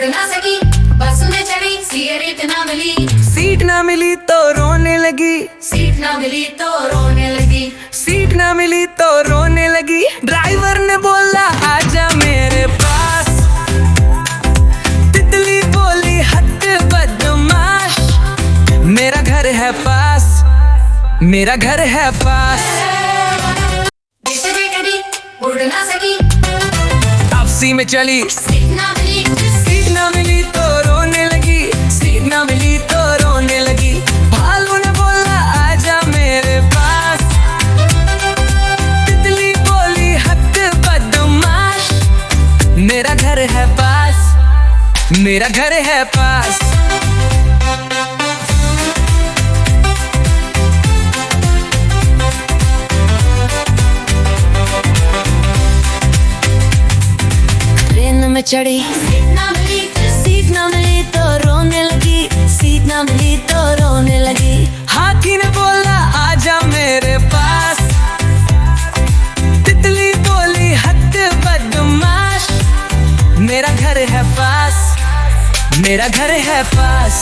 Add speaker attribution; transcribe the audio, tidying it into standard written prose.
Speaker 1: उड़ ना सकी, बस में चढ़ी सीट ना मिली,
Speaker 2: सीट ना मिली तो रोने लगी,
Speaker 1: सीट ना मिली तो रोने लगी,
Speaker 2: सीट ना मिली तो रोने लगी। ड्राइवर ने बोला आजा मेरे पास, तितली बोली हद बदमाश, मेरा घर है पास, मेरा घर है पास।
Speaker 1: जैसे बेटी उड़ ना सकी,
Speaker 2: तापसी में चली,
Speaker 1: सीट ना मिली,
Speaker 2: सीट ना मिली तो रोने लगी, सीट ना मिली तो रोने लगी। भालू ने बोला आजा मेरे पास, तितली बोली हद बदमाश, मेरा घर है पास, मेरा घर है पास। ट्रेन में चढ़ी,
Speaker 1: सीट ना मिली,
Speaker 2: सीट ना मिली तो रोने लगी, सीट ना मिली तो रोने लगी। हाथी ने बोला आजा मेरे पास, तितली बोली हद बदमाश, मेरा घर है पास, मेरा घर है पास।